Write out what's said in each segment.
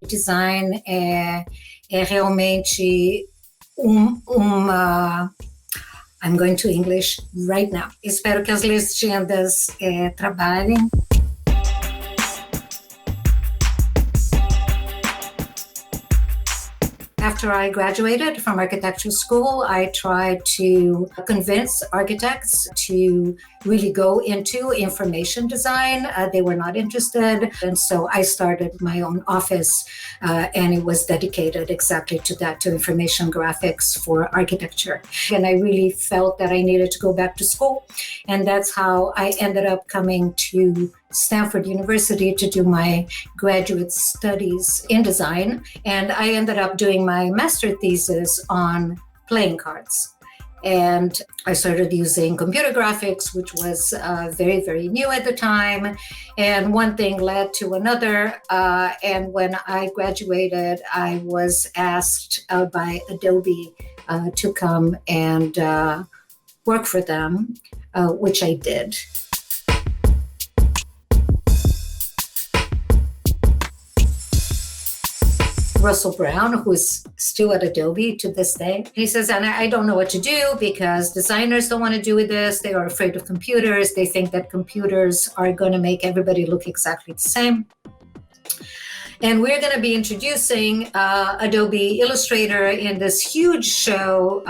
Design é realmente uma... I'm going to English right now. Espero que as legendas trabalhem. After I graduated from architecture school, I tried to convince architects to really go into information design. They were not interested. And so I started my own office, and it was dedicated exactly to that, to information graphics for architecture. And I really felt that I needed to go back to school. And that's how I ended up coming to Stanford University to do my graduate studies in design. And I ended up doing my master thesis on playing cards. And I started using computer graphics, which was very, very new at the time. And one thing led to another. And when I graduated, I was asked by Adobe to come and work for them, which I did. Russell Brown, who is still at Adobe to this day. He says, and I don't know what to do because designers don't want to do with this. They are afraid of computers. They think that computers are going to make everybody look exactly the same. And we're going to be introducing Adobe Illustrator in this huge show,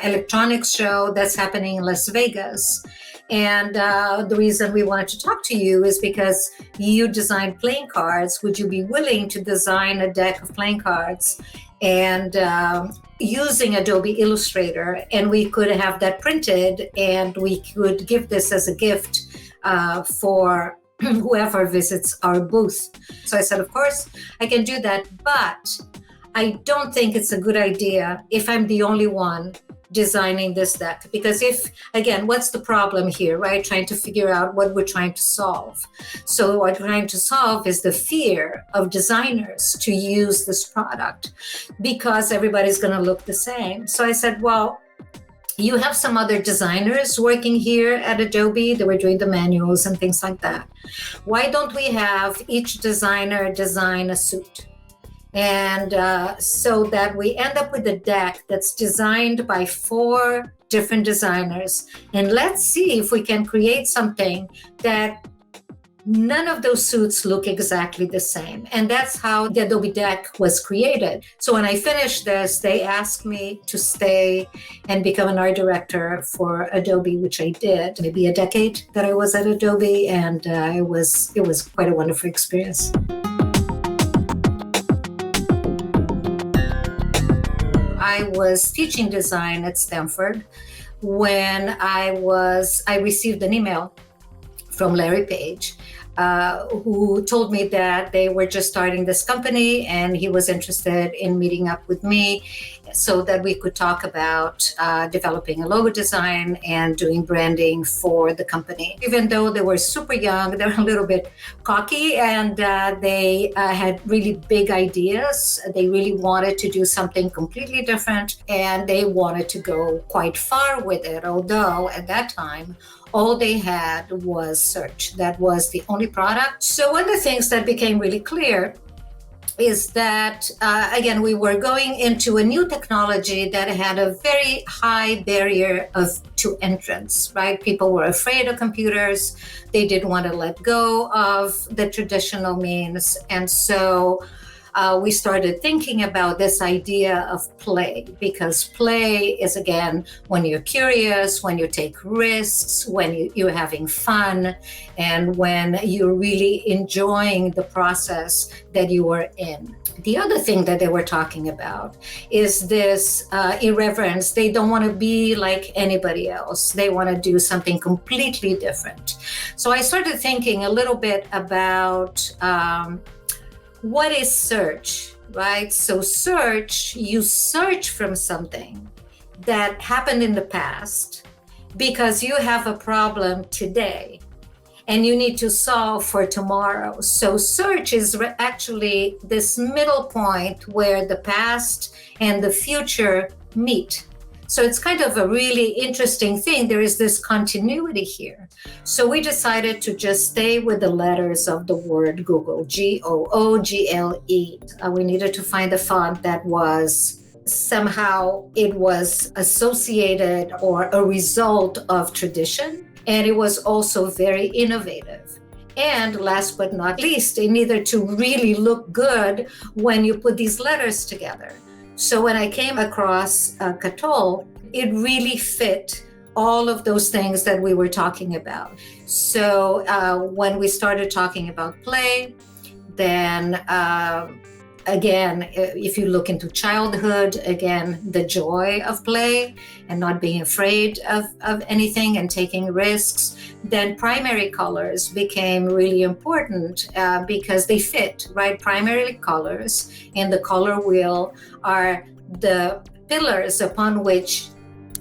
electronics show that's happening in Las Vegas. And the reason we wanted to talk to you is because you design playing cards. Would you be willing to design a deck of playing cards and using Adobe Illustrator? And we could have that printed and we could give this as a gift for whoever visits our booth. So I said, of course, I can do that, but I don't think it's a good idea if I'm the only one designing this deck. Because what's the problem here, right? Trying to figure out what we're trying to solve. So what we're trying to solve is the fear of designers to use this product because everybody's going to look the same. So I said, well, you have some other designers working here at Adobe. They were doing the manuals and things like that. Why don't we have each designer design a suit? And so that we end up with a deck that's designed by 4 different designers. And let's see if we can create something that none of those suits look exactly the same. And that's how the Adobe deck was created. So when I finished this, they asked me to stay and become an art director for Adobe, which I did. Maybe a decade that I was at Adobe, and it was quite a wonderful experience. I was teaching design at Stanford when I received an email from Larry Page, who told me that they were just starting this company and he was interested in meeting up with me so that we could talk about developing a logo design and doing branding for the company. Even though they were super young, they were a little bit cocky, and they had really big ideas. They really wanted to do something completely different, and they wanted to go quite far with it, although at that time, all they had was search. That was the only product. So one of the things that became really clear is that, again, we were going into a new technology that had a very high barrier to entrance, right? People were afraid of computers. They didn't want to let go of the traditional means. And so we started thinking about this idea of play, because play is, again, when you're curious, when you take risks, when you're having fun, and when you're really enjoying the process that you are in. The other thing that they were talking about is this irreverence. They don't want to be like anybody else. They want to do something completely different. So I started thinking a little bit about what is search, right? So search, you search from something that happened in the past because you have a problem today and you need to solve for tomorrow. So search is actually this middle point where the past and the future meet. So it's kind of a really interesting thing. There is this continuity here. So we decided to just stay with the letters of the word Google, Google. We needed to find a font that was somehow it was associated or a result of tradition, and it was also very innovative. And last but not least, it needed to really look good when you put these letters together. So when I came across Catol, it really fit all of those things that we were talking about. So when we started talking about play, then again, if you look into childhood, again, the joy of play and not being afraid of anything and taking risks, then primary colors became really important because they fit, right? Primary colors in the color wheel are the pillars upon which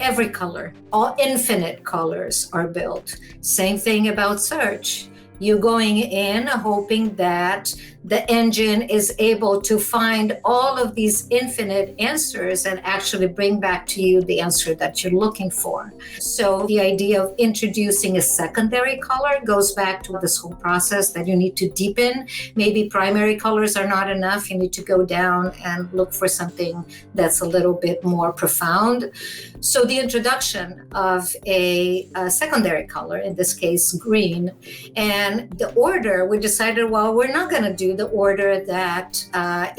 every color, all infinite colors are built. Same thing about search. You're going in hoping that the engine is able to find all of these infinite answers and actually bring back to you the answer that you're looking for. So the idea of introducing a secondary color goes back to this whole process that you need to deepen. Maybe primary colors are not enough. You need to go down and look for something that's a little bit more profound. So the introduction of a secondary color, in this case, green, and the order, we decided, well, we're not going to do the order that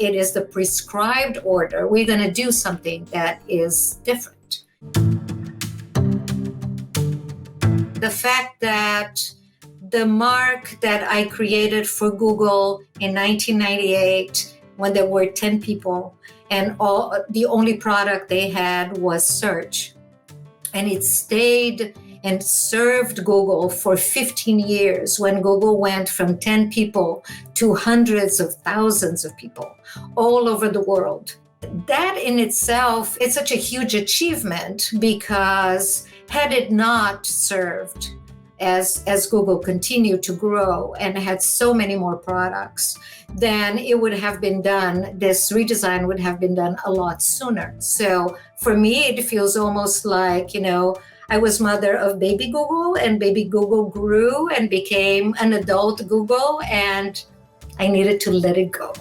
it is the prescribed order. We're going to do something that is different. The fact that the mark that I created for Google in 1998, when there were 10 people and the only product they had was search, and it stayed and served Google for 15 years when Google went from 10 people to hundreds of thousands of people all over the world. That in itself is such a huge achievement, because had it not served as Google continued to grow and had so many more products, then it would have been done, this redesign would have been done a lot sooner. So for me, it feels almost like, I was mother of baby Google, and baby Google grew and became an adult Google, and I needed to let it go.